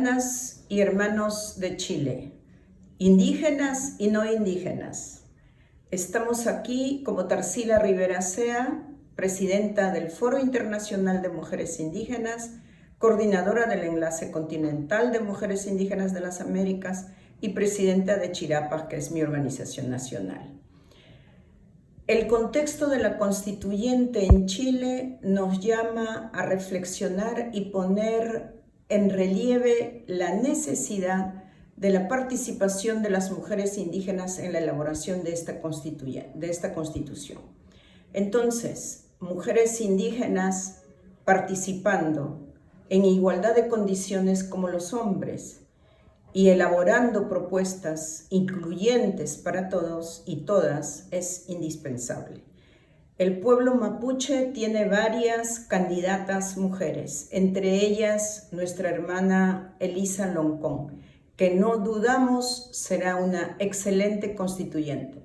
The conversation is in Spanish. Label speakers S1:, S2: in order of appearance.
S1: hermanas y hermanos de Chile, indígenas y no indígenas. Estamos aquí como Tarsila Rivera Sea, presidenta del Foro Internacional de Mujeres Indígenas, coordinadora del Enlace Continental de Mujeres Indígenas de las Américas y presidenta de Chirapas, que es mi organización nacional. El contexto de la constituyente en Chile nos llama a reflexionar y poner en relieve la necesidad de la participación de las mujeres indígenas en la elaboración de esta constitución. Entonces, mujeres indígenas participando en igualdad de condiciones como los hombres y elaborando propuestas incluyentes para todos y todas es indispensable. El pueblo mapuche tiene varias candidatas mujeres, entre ellas nuestra hermana Elisa Loncón, que no dudamos será una excelente constituyente.